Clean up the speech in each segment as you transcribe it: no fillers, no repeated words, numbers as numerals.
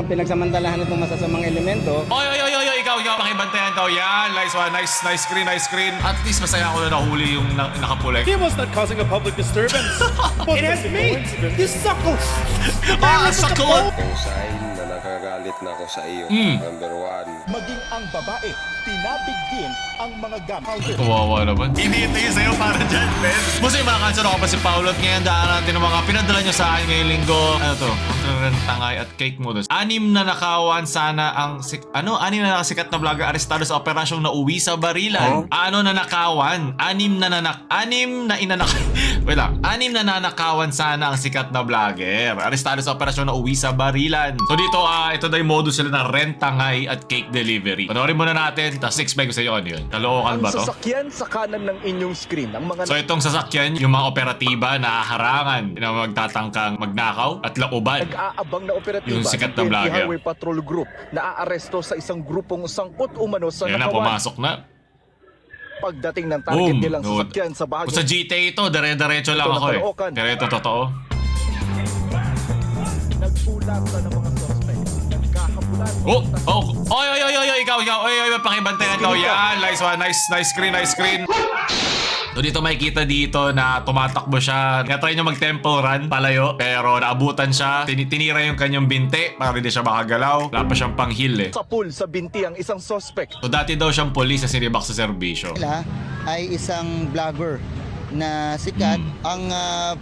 ang pinagsamantalahan itong masasamang elemento. Oy, ikaw, pakibantayan daw yan. Nice screen. At least masaya ako na nahuli yung nakapulay. He was not causing a public disturbance. It has me! You suckles! Sakot! Kung sign na nakagalit na ako sa iyo, number one. Maging ang babae, tinabig din ang mga gamit. Kawawa naman. Hindi ito yung sa'yo para dyan, Ben. Musta yung mga kansan ako pa si Paolo at ngayon daan natin ng mga pinadala nyo sa akin ngayong linggo. Ano to? Tangay at cake modus. Anim na nakawan sana ang... Anim na nakasikat na vlogger arestado sa operasyong nauwi sa barilan. Ano na nakawan? Anim na nanakawan sana ang sikat na vlogger. Arestado sa operasyong nauwi sa barilan. So dito, ito daw yung modus sila ng rent, tangay at cake delivery. Panoorin muna natin, tapos explain ko sa iyo ano yun. Kalookan ba to? Ang sasakyan sa kanan ng inyong screen, ang mga So itong sasakyan, yung mga operatiba na harangan na magtatangkang magnakaw at lauban. nag-aabang na operatiba Yung sikat ng na vlogger. PNP Highway Patrol Group na aaresto sa isang grupong sangkot umano sa Yan na, nakawan. pumasok na. Pagdating ng target Boom! nilang sasakyan sa bahagi Kung sa GTA ito, dire-diretso lang Ito ako eh. natalokan. Pero ito totoo. nagpulata ng mga suspect, nagkahabulan. Oy, ikaw, pakibantayan daw yan. Nice screen. So dito makikita dito na tumatakbo siya. Nga-try niya mag-temple run palayo, pero naabutan siya. Tinira yung kanyang binte para hindi siya makagalaw. Wala pa siyang pang-heal eh. Sa pool sa binti ang isang suspect. So dati daw siyang polis na sinibak sa serbisyo. Nila ay isang vlogger na sikat. Ang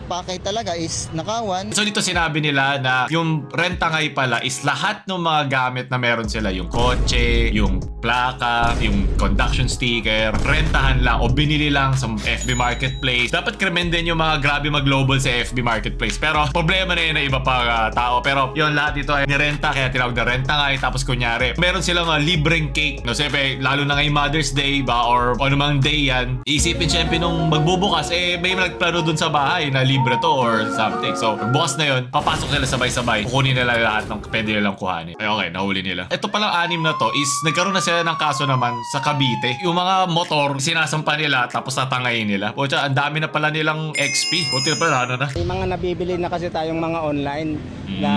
pakay talaga is nakawan. So dito sinabi nila na yung rentangay pala is lahat ng mga gamit na meron sila. Yung kotse, yung plaka, yung conduction sticker, rentahan lang o binili lang sa FB Marketplace. Dapat krimen din yung mga grabe mag-global sa FB Marketplace. Pero problema na yun na iba pa tao. Pero yun, lahat dito ay nirenta, kaya tinawag na rentangay. Tapos kunyari, meron silang libreng cake. No, siyempre, lalo na ngayong Mother's Day ba or anumang day yan. Iisipin siyempre nung magbubukas, may nagplano dun sa bahay na libre to or something. So, bukas na yun, papasok nila sabay-sabay. Kukunin nila lahat ng pwede nilang kuhanin. Okay, nahuli nila. Ito palang anim na to is nagkaroon na sila ng kaso naman sa Cavite. Yung mga motor, sinasampa nila tapos tatangayin nila. Pucha, ang dami na pala nilang XP. Buti na pala, ano na. May mga nabibili na kasi tayong mga online na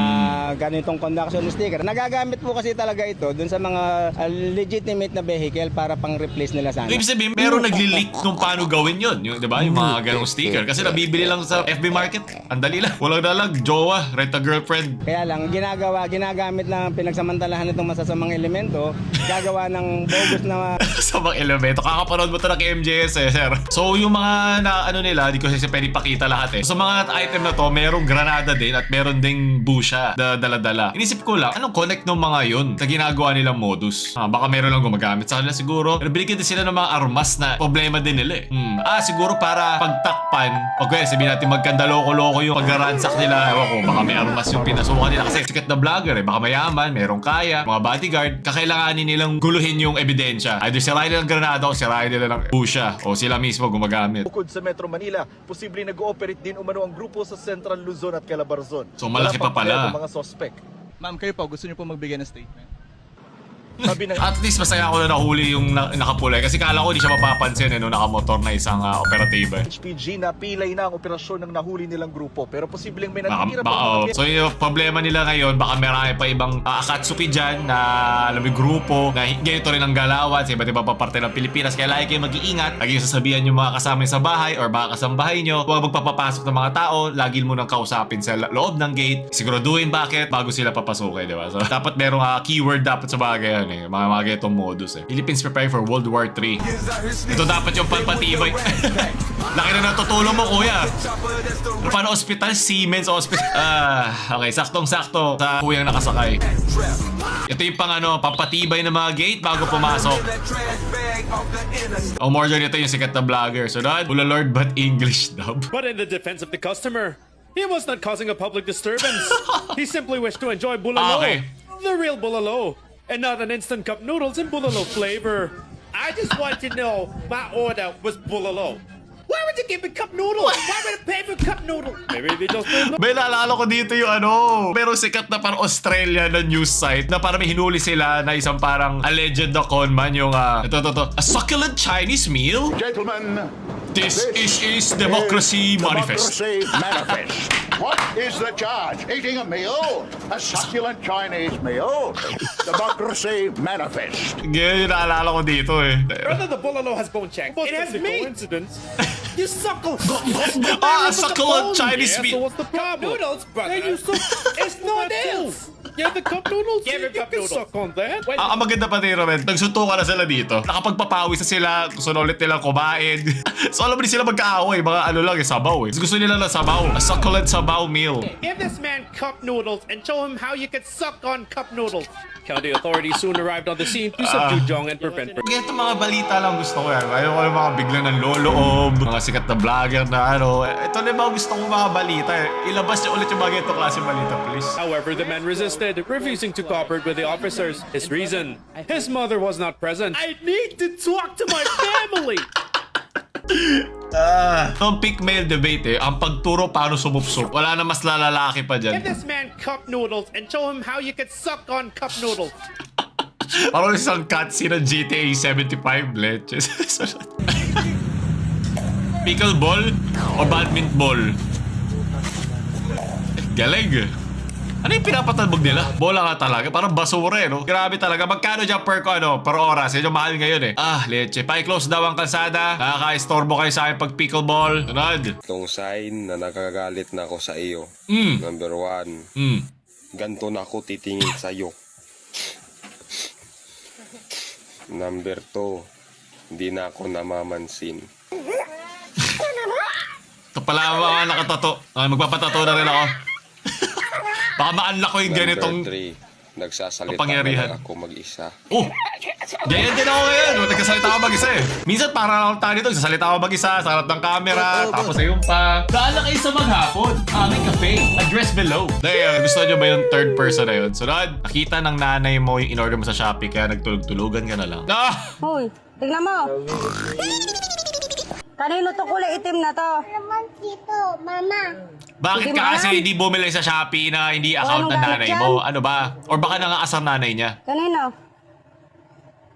ganitong conduction sticker. Nagagamit po kasi talaga ito dun sa mga legitimate na vehicle para pang-replace nila sana. Ibig sabihin, meron nagli-leak kung paano gawin yun. Yung, di ba? Yung mga ganong sticker. Kasi nabibili lang sa FB Market. Ang dali lang. Walang dalag. Jowa. Rent a girlfriend. Kaya lang, ginagamit lang pinagsamantalahan itong masasamang elemento, gagawa ng bogus na Sa mga elemento. Kakapanood mo ito na kay MJS eh, sir. So, yung mga na ano nila, di ko kasi pwede pakita lahat eh. So, sa mga item na to, merong granada din at meron ding busya na dala-dala. Inisip ko lang, anong connect ng mga yun sa ginagawa nilang modus? Baka meron lang gumagamit sa kanila siguro. Pero binigyan din sila ng mga armas na problema din nila eh. Siguro para pagtakpan. Okay, sabihin natin magkandaloko-loko yung pag-ransack nila. Ewan ko, baka may armas yung pinasukan nila. Kasi sikat na vlogger eh. Baka mayaman, merong kaya, mga bodyguard. Kakailanganin nilang guluhin yung ebidensya. Either sirahin nila ng granada o sirahin nila ng busya. O sila mismo gumagamit. Bukod sa Metro Manila, posibleng nag-ooperate din umano ang grupo sa Central Luzon at Calabarzon. So, malaki pa pala. Wala pang mga suspect. Ma'am, kayo po, gusto niyo po magbigay ng statement? Sabi ng At least masaya ako na nahuli yung nakapulay. Kasi kala ko di siya mapapansin nung nakamotor na isang operatiba. HPG na pilay na ang operasyon ng nahuli nilang grupo. Pero posibleng may natitira pa mga So yung problema nila ngayon, baka marami pa ibang akatsuki dyan na alam mo, grupo na ganito rin ang galawan sa iba't ibang parte ng Pilipinas. Kaya lagi kayo mag-iingat. Lagi yung sasabihan yung mga kasama sa bahay or mga kasambahay nyo. Huwag magpapapasok ng mga tao. Lagi mo nang kausapin sa loob ng gate. Siguraduhin bakit bago sila papasukin, di ba? So dapat merong keyword dapat sa bagay yan eh. Mga ganitong modus eh. Philippines preparing for World War III. Ito dapat yung pampatibay. Laki na natutulong mo, kuya. Paano hospital? Siemens Hospital. Okay, saktong-sakto sa kuyang nakasakay. Ito yung pampatibay ng mga gate bago pumasok. More than ito yung sikat na vlogger. So that, Bulalord but English dub. But in the defense of the customer, he was not causing a public disturbance. He simply wished to enjoy bulalo. Okay. The real bulalo. And not an instant cup noodles in bulalo flavor. I just want to know my order was bulalo. Why would you give me cup noodles? Why would I pay for cup noodles? Maybe they just don't know. May naalala ko dito yung merong sikat na parang Australia na news site na parang may hinuli sila na isang parang alleged na conman yung a succulent Chinese meal? Gentlemen, This is Democracy Manifest. Democracy Manifest. What is the charge? Eating a meal? A succulent Chinese meal? Democracy Manifest. Ganyan yung naalala ko dito eh. Brother, the Bulalo has bone check. It has meat. Coincidence. You suckle. Ah, succulent Chinese Yeah, meat. so what's the problem? Noodles, brother. You suck. It's not else. Yeah, the cup noodles. Give it cup noodles. Suck on that. Wait, Ang maganda pa nito, men. Nagsuntukan na sila dito. Nakapagpapawis na sila. Gusto na ulit nilang kumain. So alam mo din sila magkaaway. Mga ano lang eh, sabaw eh. Gusto nila ng sabaw. A succulent sabaw meal. give this man cup noodles and show him how you could suck on cup noodles. County authorities soon arrived on the scene to subdue Jong and prevent. Ganito mga balita lang gusto ko yan. Ayaw ko yung mga biglang ng loloob, mga sikat na vlogger na ano. Ito na yung mga gusto kong mga balita eh. Ilabas niyo ulit yung mga ganito klase balita, please. However, the man resisted, refusing to cooperate with the officers. His reason, his mother was not present. I need to talk to my family. Itong pick male debate eh, ang pagturo paano sumupsup. Wala na mas lalalaki pa Give dyan. this man cup noodles and show him how you could suck on cup noodles. Parang isang cutscene ng GTA 75, leches. Pickleball o badminton ball? Galing. Ano yung pinapatalbog nila? Bola nga talaga. Parang basura eh, no? Grabe talaga. Magkano dyan per oras? Yan yung mahal ngayon eh. Ah, leche. Pa-close daw ang kalsada. Nakaka-istorbo kayo sa akin pag pickleball. Sunod. Itong sign na nakagalit na ako sa iyo. Number 1. Ganto na ako titingin sa iyo. Number 2. Hindi na ako namamansin. Ito pala ang mga nakatato. Magpapatato na rin ako. Baka ma-unlock ko yung ganitong... Number 3. Nagsasalita kapangyarihan. na ako mag-isa. Oh! Ganyan din ako ngayon. Nagsasalita ako mag-isa eh. Minsan parang ako tayo dito. Nagsasalita ako mag-isa sa harap ng camera. Tapos ayun pa. Daan lang kayo sa maghapon. Aming cafe. Address below. Dahil gusto nyo ba yung third person na yun? Sunod. Nakita ng nanay mo yung in-order mo sa Shopee kaya nagtulog-tulugan ka na lang. Ah! Hoy, tignan mo. Kanino to kulay itim na to? Naman dito, mama. Bakit Hindi ka mo kasi alam. hindi bumili sa Shopee na hindi account anong ng gamit nanay yan? mo? Ano ba? Or baka nangaasar nanay niya? Kanino?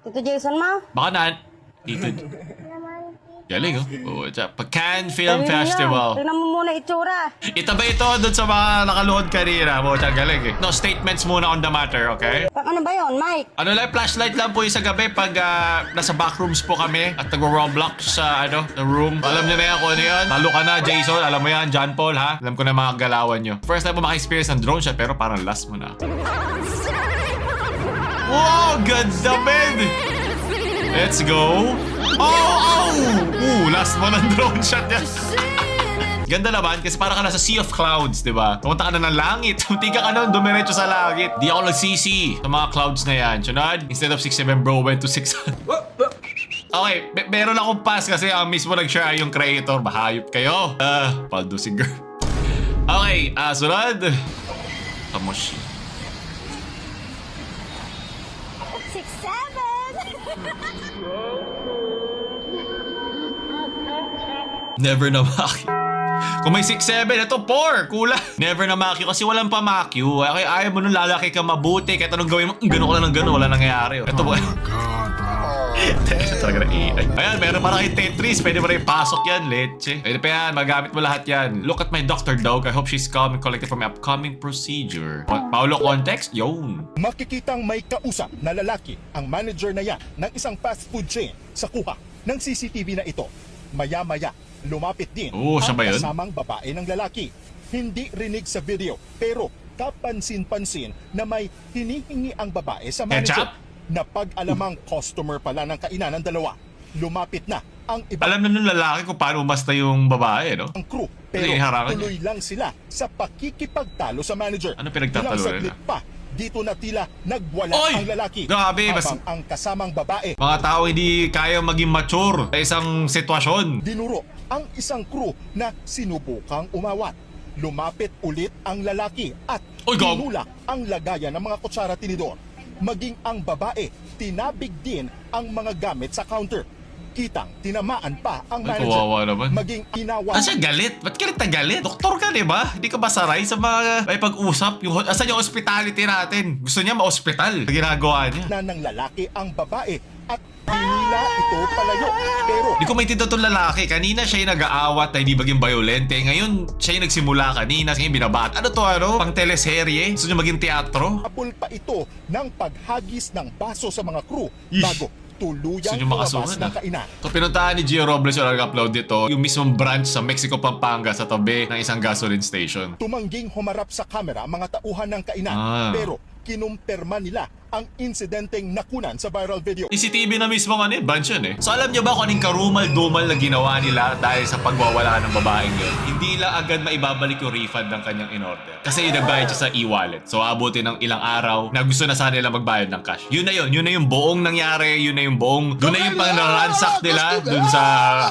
Tito Jason mo? Baka dito. Galing oh. Oh, it's a Pecan Film Kanino Festival. yan? Tignan mo muna itsura. Itaba ito doon sa mga nakaluhod kanina. Mo, galing eh. No, statements muna on the matter, okay? Ano ba yon, Mike? Ano lang, flashlight lang po yung sa gabi pag nasa backrooms po kami at nagro-roblox sa the room. Alam niyo na yan kung ano yan. Talo ka na, Jason. Alam mo yan, John Paul, ha? Alam ko na mga galawan nyo. First time po maka-experience ng drone shot pero parang last mo na. Wow, ganda, man! Let's go. Oh! Last mo ng drone shot yan. Ganda naman kasi parang ka nasa sea of clouds, di ba? Pumunta ka na ng langit. Tika ka na dumiretso sa langit. Di ako nagsisi sa mga clouds na yan. Sunod, instead of 6'7", bro, went to 600. Okay, meron akong pass kasi ang mismo nag-share yung creator. Mahayop kayo. Paldo si girl. Okay, sunod. Tamoshi. 6'7". Never na maki. Kung may 6'7", ito 4. Kulang. Never na maki kasi walang pamakyu. Okay, ayaw mo nun lalaki ka mabuti. Kahit anong gawin mo, gano'n ko lang ng gano'n. Wala nangyayari. Ito po. Talaga na AI. Ayan, meron para kay Tetris. Pwede mo rin ipasok yan, leche. Pwede pa yan, magamit mo lahat yan. Look at my Dr. Dog. I hope she's calm and collected for my upcoming procedure. Paulo context? Yun. Makikitang may kausap na lalaki ang manager na yan ng isang fast food chain sa kuha ng CCTV na ito. Maya-maya, lumapit din siya ang ba yun? kasamang babae ng lalaki. Hindi rinig sa video, pero kapansin-pansin na may hinihingi ang babae sa manager. Ketchup? Na pag-alamang customer pala ng kainan ng dalawa. Lumapit na ang ibang Alam na nung lalaki kung paano umasta yung babae, no? crew, pero Harangan tuloy lang sila sa pakikipagtalo sa manager. Ano pinagtatalo Ilang nila? saglit pa, dito na tila nagwala Oy! ang lalaki. Grabe, habang ang kasamang babae Mga tao hindi kaya maging mature sa isang sitwasyon. dinuro ang isang crew na sinubukang umawat. Lumapit ulit ang lalaki at Oy, gog! tinulak ang lagayan ng mga kutsara tinidor. Maging ang babae, tinabig din ang mga gamit sa counter. Kitang tinamaan pa ang Ay, manager. kawawa naman. Maging inawa. Ano siya galit? Ba't galit na galit? Doktor ka, di ba? Hindi ka ba saray sa mga may pag-usap? Asan yung hospitality natin? Gusto niya ma-hospital. Ginagawa niya. Na ng lalaki ang babae at hinila ito palayo. Pero Hindi ko maintindihan itong lalaki. Kanina siya yung nag-aawat na hindi maging violente. Ngayon, siya yung nagsimula kanina. Ngayon binabaat. Ano to, ano? Pang teleserye? Gusto niya maging teatro? apul pa ito ng paghagis ng baso sa mga crew Ish. bago tuluyang Gusto niyo lumabas makasuhan, ng ah. kainan. So pinuntahan ni Gio Robles yung nag-upload dito, yung mismong branch sa Mexico, Pampanga sa tabi ng isang gasoline station. Tumangging humarap sa kamera ang mga tauhan ng kainan. Ah. Pero kinumpirma nila ang insidenteng nakunan sa viral video. CCTV na mismo nga branch yun eh. So alam niyo ba kung anong karumal-dumal na ginawa nila dahil sa pagwawala ng babaeng yun? Hindi lang agad maibabalik yung refund ng kanyang in-order. Kasi nagbayad siya sa e-wallet. So abutin ng ilang araw na gusto na sana nila magbayad ng cash. Yun na yung buong nangyari, yun na yung buong, doon na yung pang-ransack nila, doon sa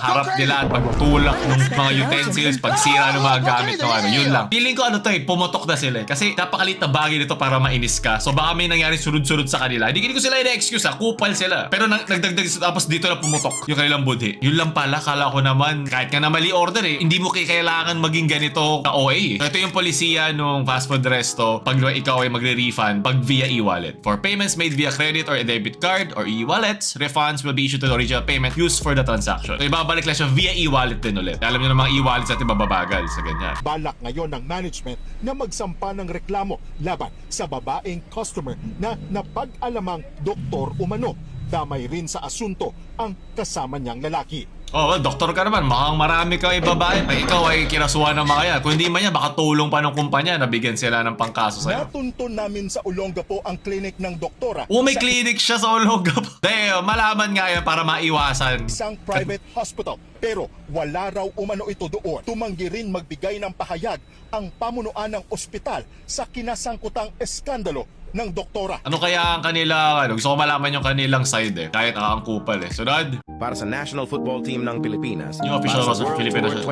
harap nila at pagtulak ng mga utensils, pagsira ng mga gamit ng ano, yun lang. Feeling ko ano to eh, pumutok na sila eh. Kasi napakalit na bagay nito para mainis ka. So baka may nangyari sunod-sunod sa kanila. Hindi ko sila ina-excuse ha, kupal sila. Pero nagdagdag tapos dito na pumutok yung kanilang budhi. Yun lang pala, kala ko naman, kahit ka na mali order eh, hindi mo kailangan maging ganito ka-OA eh. So, ito yung polisiya nung fast food resto pag ikaw ay magre-refund pag via e-wallet. For payments made via credit or a debit card or e-wallets, refunds will be issued to the original payment used for the transaction. So ibabalik lang siya via e-wallet din ulit. Alam niyo na mga e-wallets natin mababagal sa ganyan. Balak ngayon ng management na magsampa ng reklamo laban sa babaeng customer na napag-alamang doktor umano. Damay rin sa asunto ang kasama niyang lalaki. Oh, well, doktor ka naman. Makang marami ka ibabae. Pag ikaw ay kinasuhan ng mga yan. Kung hindi man yan, baka tulong pa ng kumpanya na bigyan sila ng pangkaso sa'yo. Natuntun namin sa Olongapo ang clinic ng doktora. Oh, may sa clinic siya sa Olongapo. Dahil, malaman nga yan para maiwasan. isang private hospital. Pero wala raw umano ito doon. Tumanggi rin magbigay ng pahayag ang pamunuan ng ospital sa kinasangkutang eskandalo ng doktora. Ano kaya ang kanila, gusto ko malaman yung kanilang side eh. Kahit nakakangkupal eh. Sunod, Para sa national football team ng Pilipinas, Yung official para roster sa ng World Pilipinas. Tour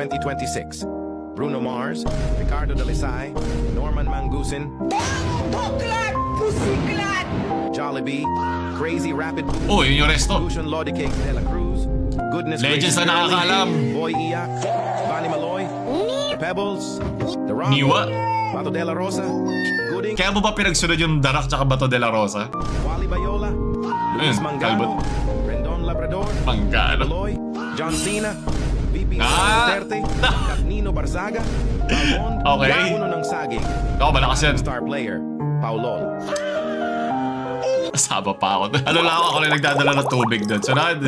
2026, Bruno Mars, Ricardo Dalisay, Norman Mangusin, Jollibee, Crazy Rapid oh, yun yung resto. Lucian Lodicake de la Cruz, Goodness Legends Gracious na nakakaalam. Girlie, Boy Iyak, Bunny Maloy, The Pebbles, The Rock, Niwa. Bato de la Rosa, Gooding, Kaya mo ba pinagsunod yung Darak tsaka Bato de la Rosa? Wally Bayola, Luis Ayun, Mangano, Calvert. Rendon Labrador, Mangano. Maloy, John Cena, VP Ah! Duterte, Nino Barzaga, Balmond, Okay. Uno ng Saging, Ako, malakas yan. star player, Paulol. Saba pa ako. Ano lang ako lang nagdadala ng tubig doon. Sunod.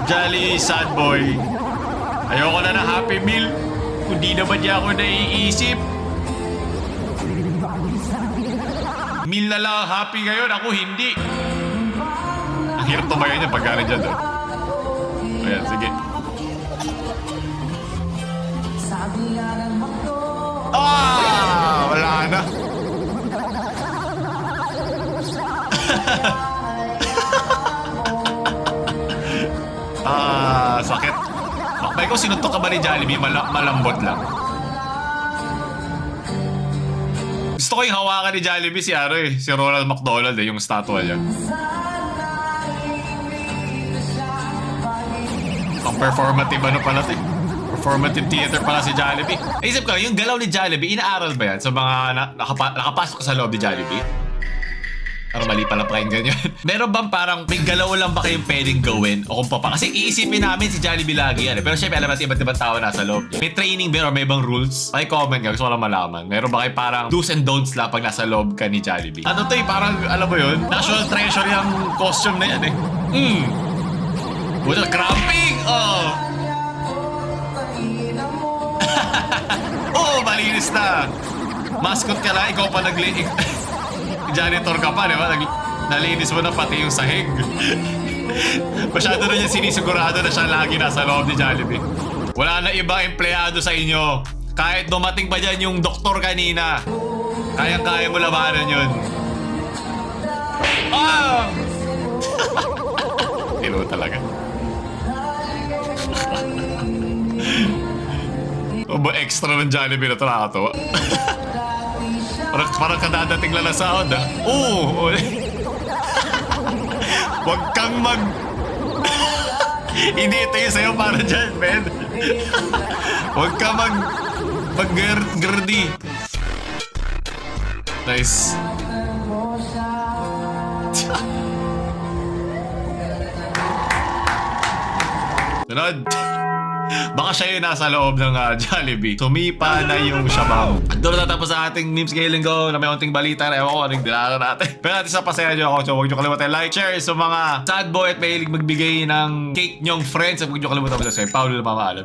Jolly sad boy. Ayoko na ng Happy Meal. Kundi naman niya ako naiisip. Meal na lang ang happy ngayon. Ako hindi. Ang hirap tumayo niya pag galing dyan doon. Ayan, sige. Wala na. Sakit. Bakbay ko, sinuntok ka ba ni Jollibee? Malambot lang. Gusto ko yung hawakan ni Jollibee si si Ronald McDonald yung statue niya. Pang performative ano pala ito eh. Performative theater pala si Jollibee. Isip ko, yung galaw ni Jollibee, inaaral ba yan sa mga nakapasok sa loob ni Jollibee? Parang mali pala pakinggan yun. Meron bang parang may galaw lang ba kayong pwedeng gawin? O kung pa kasi iisipin namin si Jollibee lagi yan eh. Pero syempre alam natin iba't ibang tao nasa loob. May training ba or may ibang rules? Paki-comment ka, gusto ko lang malaman. Meron ba kayo parang do's and don'ts lang pag nasa loob ka ni Jollibee? Ano to eh, parang alam mo yun? National treasure yung costume na yan eh. Buto, cramping! Oh, malinis na! Mascot ka na, ikaw pa janitor ka pa, di ba? Nalinis mo na pati yung sahig. Masyado na niya sinisigurado na siya lagi nasa loob ni Jollibee. Wala na ibang empleyado sa inyo. Kahit dumating pa dyan yung doktor kanina, kaya-kaya mo labanan yun. Ilo talaga. Extra ng Jollibee na ito nakakatawa. Parang kadadating lang na sound, ah. Oo! Huwag kang Hindi ito yung sa'yo para dyan, man. Huwag ka mag-gerdi. Nice. Sunod. Baka siya yung nasa loob ng Jollibee. Sumipa na yung Shabam. At doon natapos sa ating memes ngayong linggo na may unting balita na ewan ko anong dinala natin. Pero natin sa pasaya nyo ako. So huwag nyo kalimutan like, share sa mga sad boy at mahilig magbigay ng cake nyong friends. At huwag nyo kalimutan sa Paulo na mamaalam.